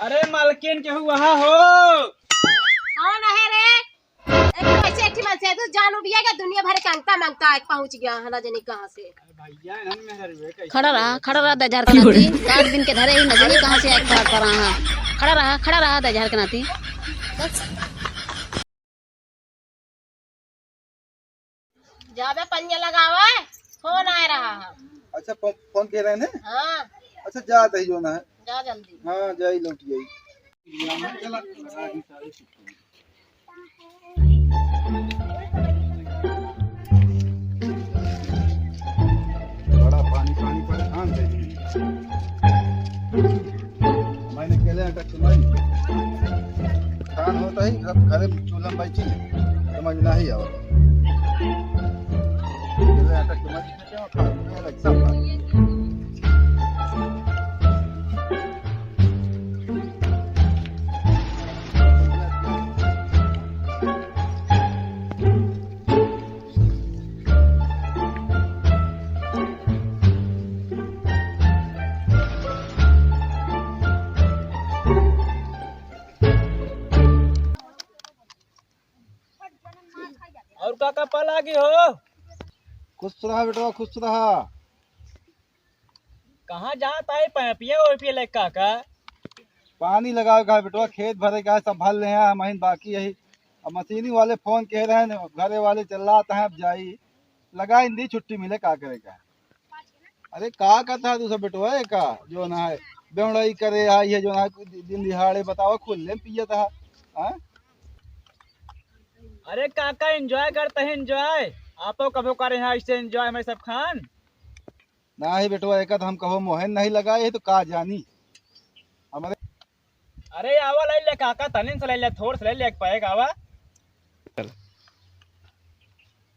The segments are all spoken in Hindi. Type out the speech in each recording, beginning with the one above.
अरे मालकिन के वहाँ हो। कौन है रे? एक तो ऐसे एक मन से तू जान उड़िया क्या दुनिया भर कांगता मांगता है पहुंच गया हला जने कहां से। भैया नन में हरवे कैसे खड़ा रहा दजहर के नाती 7 दिन के धरे ही नजरी कहां से एक फरार पर रहा। खड़ा रहा दजहर के नाती। जाबे पंजा लगावा फोन आ रहा है। अच्छा फोन कह रहे हैं। हां अच्छा जाते ही जो ना है। जा जल्दी। हाँ जाई लौट जाई। बड़ा पानी परेशान है। मैंने कहले अटक तुम्हारी खान होता ही सब घरे चूल्हा में बैठी समझ ना ही आवत। कहले अटक तुम्हारी क्या खाना अलग सब और काका पल आगे हो। खुश रहा बेटा खुश रहा। कहाँ जाता है पैपिया और पिया ले काका। पानी लगाओ बेटवा खेत भरे का संभाल रहे हैं महीन बाकी यही। अब मशीनी वाले फोन कह रहे हैं घरे वाले चिल्लाते हैं अब जाई लगा दी छुट्टी मिले का करेगा। अरे का कहता है दूसरा बेटवा का जो ना है बेवड़ाई करे आई है जो ना दिन दिहाड़े बताओ खुले पिया था। अरे काका एंजॉय करते हैं एंजॉय। आपो कभो करे हैं ऐसे एंजॉय हमें सब खान ना ही बेटवा एक हम कहो मोहन नहीं लगाए तो का जानी हमारे। अरे आवा ले ले काका तनिन से ले ले थोड़ से ले ले पाएगा आवा।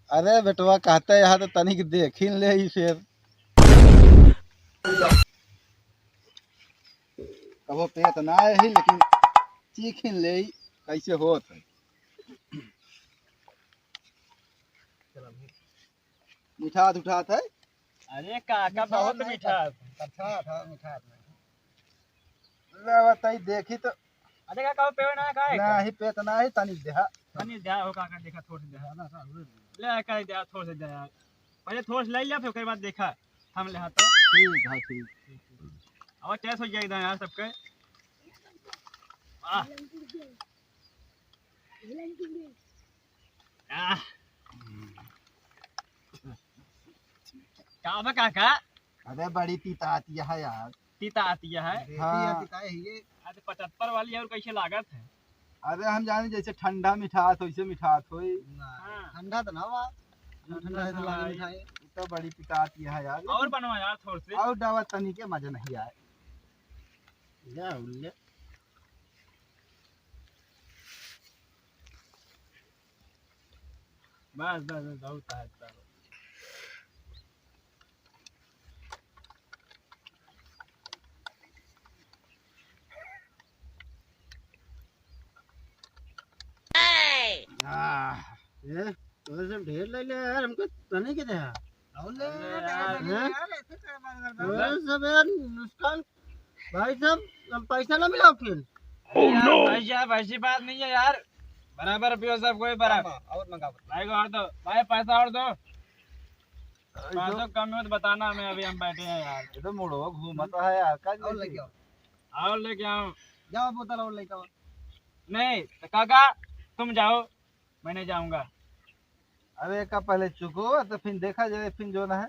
अरे बेटवा कहते हैं यहाँ तो तनिक देखिन ले ही फिर कहो पेट ना है ही लेकिन चीखिन ले ही कैसे होत है। मिठास उठात है। अरे काका बहुत मीठा। अच्छा था मिठास ले बताई देखी तो अरे काका पेड़ ना खाए ना ही पेट ना ही तनिक देहा तनी दे हो काका देखा थोड़ से दे ना ले कर दे थोड़ से दे यार पहले थोड़ से ले लिया फिर उसके बाद देखा हम ले हाथ तो ठीक है ठीक। अब टेस्ट हो जाएगा यार सबके। वाह का काका। अरे बड़ी तीता आती है यार। तीता आती है। हाँ। आज 75 वाली और कैसे लागत है। अरे हम जाने जैसे ठंडा मिठास वैसे मिठास होई। ठंडा तो ना हुआ ठंडा है तो लागे मिठाई। तो बड़ी तीता आती है यार। और बनवा यार थोड़ से और दवा तनी के मजा नहीं आए। बस बहुत है। ये तो सब ढेर ले ले यार हमको तनी के दे और ले यार सब यार नुकसान भाई साहब पैसा ना मिला फिर। भाई साहब ऐसी बात नहीं है यार बराबर पियो सब कोई बराबर और मंगा भाई को और दो भाई पैसा और दो 500 कम में तो बताना हमें अभी हम बैठे हैं यार। ये तो मुड़ो घूमता है यार का और लेके आओ और लेके आओ जाओ बोतल और लेके आओ। नहीं तो काका तुम जाओ मैं नहीं जाऊंगा। अरे का पहले चुको तो फिर देखा जाए फिर जो ना है।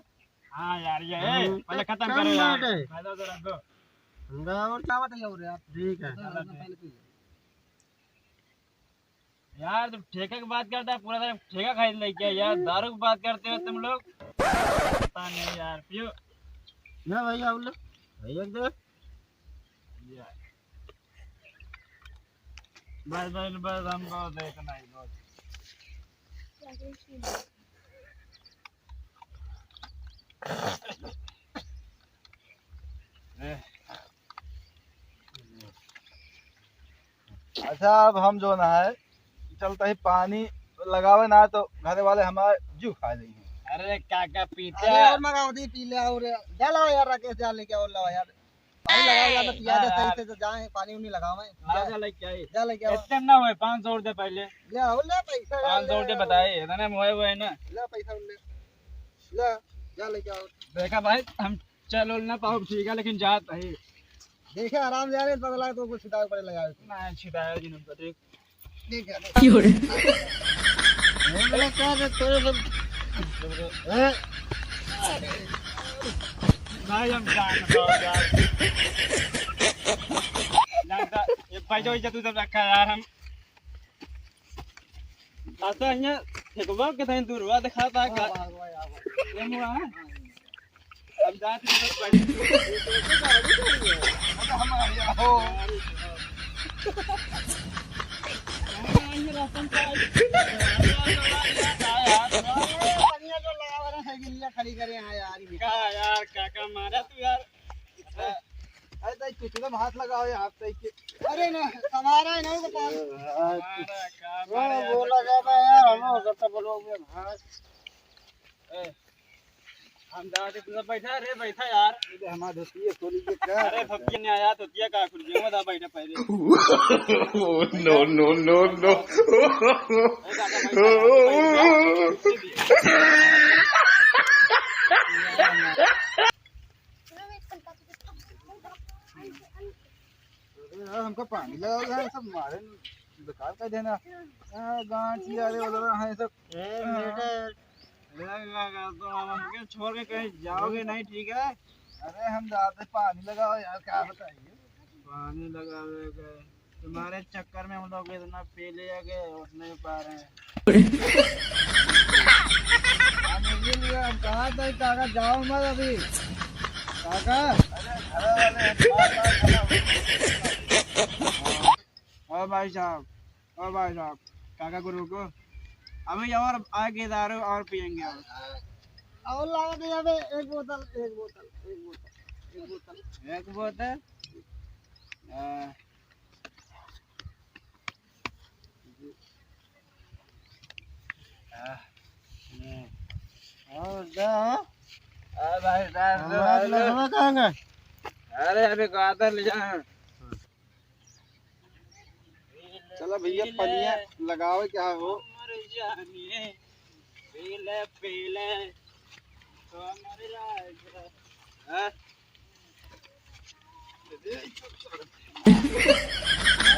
हाँ यार ये पहले खत्म करो यार पैसा तो रखो और क्या बताइए और यार ठीक है यार तुम ठेके की बात करता है पूरा ठेका खरीद लेके यार दारू की बात करते हो तुम लोग पता नहीं यार पियो ना भैया बोले भैया दे बस हमको देखना ही बहुत। अच्छा अब हम जो ना है चलता ही पानी लगावे ना तो घर वाले हमारे जू खा लेंगे। अरे काका पीते अरे और मंगाओ दी पी ले और डालो यार राकेश डाल लेके और लाओ यार। लगाएगा तो पिया दे सही से तो जाए पानी उनी लगावे जा लेके आई जा लेके आओ इतने ना हुए 500 रुपए पहले ले आओ ले पैसा 500 रुपए बताए इतने हुए हुए ना ले पैसा ले जा लेके आओ देखा भाई हम चल ना पाओ ठीक है लेकिन जात है देखे आराम से आ रहे पता लगा तो कुछ सितार पड़े लगाए ना छिटाया जी नंबर देख ठीक है की हो रहे बोला क्या रे तेरे सब भाई हम जान पाओ यार लगता ये पैसा वैसा तू सब रखा यार हम ऐसा यहाँ ठेकवा के था दूर हुआ दिखाता है का ये मुआ है अब जाते हैं हमारे हो पनिया जो लगा वाला साइकिल लिया खड़ी करे यहाँ यार यार काका मारा तू यार अरे ताई कितने हाथ लगाओ ये हाथ ताई के अरे ना हमारा है नहीं तो मारा बोला जाता है यार हम करता बोलोगे हां हम जाते तू बैठा रे बैठा यार ये हमारा धोती है खोली के क्या अरे फक्की ने आया तो दिया का खुद जे मत बैठा पहले no no no no यार हमको पानी लगाओ यार सब मारे बेकार कर देना गांठ यारे वाला है सब लगा तो हम छोड़ के कहीं जाओगे नहीं ठीक है अरे हम जाते पानी लगाओ यार क्या बताइए पानी लगावे गए तुम्हारे चक्कर में हम लोग इतना पी ले गए उठ नहीं पा रहे हैं हम कहा था काका जाओ मत अभी काका अरे घर वाले ओ भाई साहब काका गुरु को अभी और आगे दारू और पियेंगे और लाओ दे अबे एक बोतल एक बोतल और जा भाई साहब कहाँ गए अरे अभी कहा ले जा चलो भैया पनिया लगाओ क्या हो मर जानिए पीले तो मर जाएगा हाँ?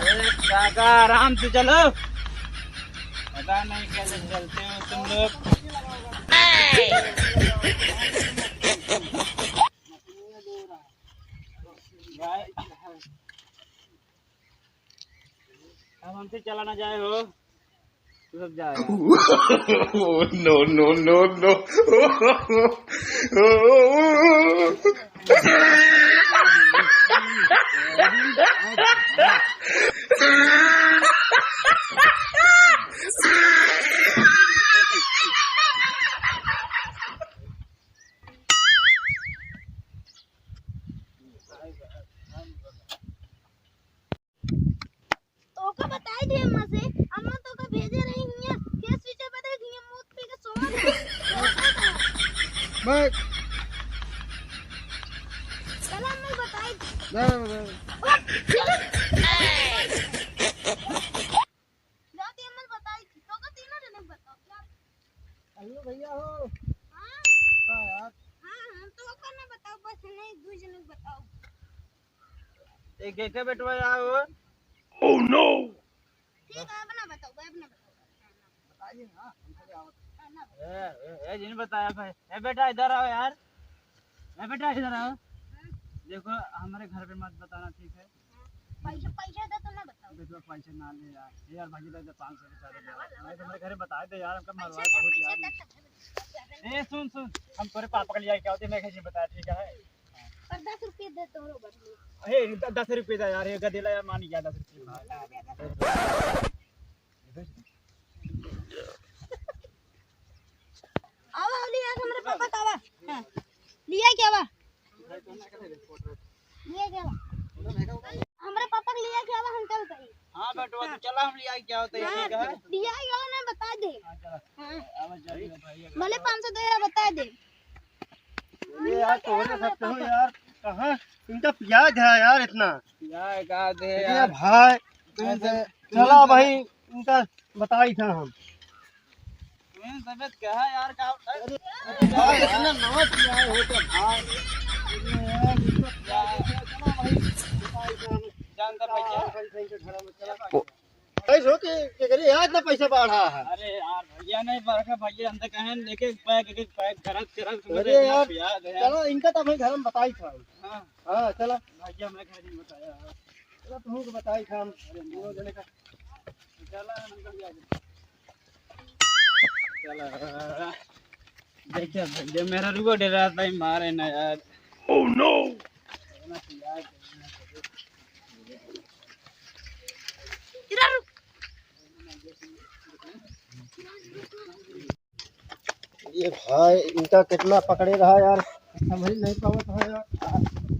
अरे काका आराम से चलो पता नहीं कैसे चलते हो तुम लोग भाई अब हमसे चला ना जाए हो तो सब जाएगा no no no no तोका बताई दे अम्मा से अम्मा तोका भेजे रही हिया के स्विच पे देख हिया मुंह पी के सोमा बस चल अम्मा बताई जाती अम्मा बताई तोका तीनों जने बताओ क्या हेलो भैया हो हां का यार हां तोका ना बताओ बस नहीं दो जने बताओ एक एक बेटवा आओ oh no ठीक है अपना बताओ बताइए ना हमको आवत ए जिन बताया भाई ए बेटा इधर आओ यार ए बेटा इधर आओ देखो हमारे घर पे मत बताना ठीक है पैसा दे तो ना बताओ बेटवा पैसे ना ले यार भाजी दे 500 रुपया मैं तुम्हारे घर बता दे यार हमका मरवा बहुत यार ए सुन हम तेरे पापा के लिए क्या होते मैं कैसे बताया ठीक है पर 10 रुपए दे तोरो बदले ए 10 रुपये दा यार ये गदेला यार मान गया 10 रुपये आवा लिया हमारे पापा का आवा हां लिया क्या बा लिया क्या बा हमारे पापा के लिया क्या बा हम चल गए हां बेटवा तो चला हम लिया क्या होता है ठीक है लिया क्या ना बता दे हां आवाज जा भाई भले 500 दे बता दे ये यार तोड़े सकते हो यार कहाँ इनका प्याज है यार इतना क्या का दे ये यार भाई ऐसे चला भाई इनका बताई था हम तबियत क्या है यार का भाई इतना नमक पिया है हो तो भाई जानता भैया कैसे हो कि करिए यार इतना पैसा बढ़ा है। अरे यार भैया नहीं बरखा भैया अंदर कहें एक एक पैक करत अरे यार चलो इनका तो भाई घर में बताई था। हाँ हाँ चला भैया मैं घर नहीं बताया चलो तुमको बताई था हम दोनों जने का चला निकल गया चला देखिए भैया मेरा रुको डरा था मारे ना यार Oh no! इधर ये भाई इनका कितना पकड़े रहा यार समझ नहीं पावत है यार।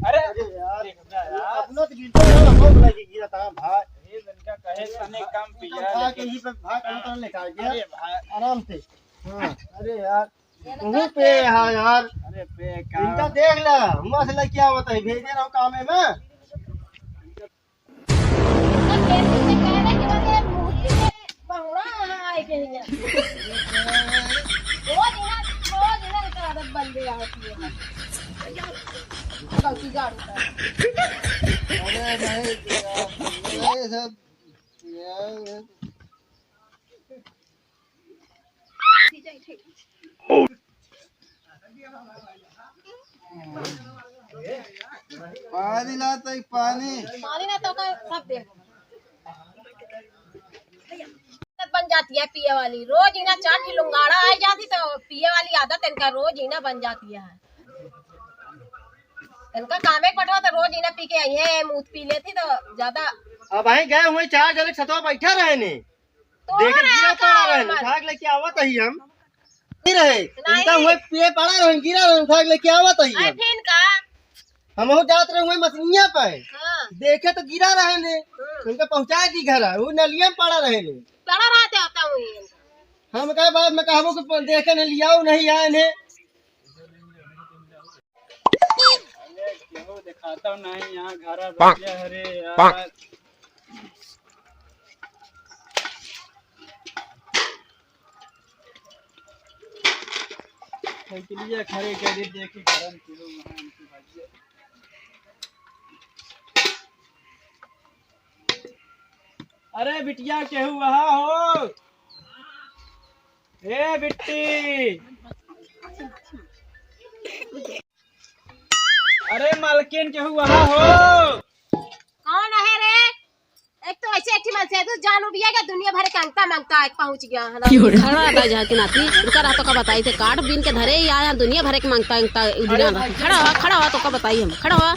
अरे यार यार अपना तो गिरता है ना हो बोला कि गिरा था भाई ये इनका कहे तने कम पिया भाई के ही पे भाई कहाँ लेकर गया अरे भाई आराम से। हाँ अरे यार तू पे हाँ यार अरे पे इनका का देख ला हुआ से क्या होता है भेजे रहो काम में कैसे कह रहे कि मुझे मूर्ति में बहुड़ा आए के लिए रोज इना आदत बन गई होती है गलती गाड़ू का अरे नहीं ये सब यार पानी लाता है पानी पानी ना तो का सब दे बन जाती है पिए वाली रोज इना चाट की लुंगाड़ा आ जाती तो पिए वाली आदत इनका रोज इना बन जाती है। इनका कामे पटवा तो रोज इना पी के आई है मूत पी लेती तो ज्यादा अब भाई गए हुए चार जने छतवा बैठा रहे ने तो देख गिरा पड़ा रहे उठा के लेके आवत ही हम नहीं रहे इनका हुए पे पड़ा रहे गिरा रहे उठा के लेके आवत ही आई हम फिर का हम हो जात रहे हुए मछलियां पे हां देखे तो गिरा रहे ने उनका पहुंचा दी घर वो नलिया में पड़ा रहे ने पड़ा रहते होता हूं हम कहे बाद में कहबो कि देखे ने लियाओ नहीं आए ने क्यों दिखाता नहीं यहाँ घर बैठे अरे यार के लिए खड़े कर दी देखी गरम किलो वहाँ उनकी भाजी अरे बिटिया केहू वहाँ हो ए बिट्टी अरे मालकिन केहू वहाँ हो कौन है रे एक तो ऐसे एक मन से तू जानू बिया के दुनिया भर के अंगता मांगता एक पहुंच गया है खड़ा रहा जहाँ की नाती रुका रहा तो का बताई थे काट बीन के धरे ही आया दुनिया भर के मांगता खड़ा हुआ तो का बताई हम खड़ा हुआ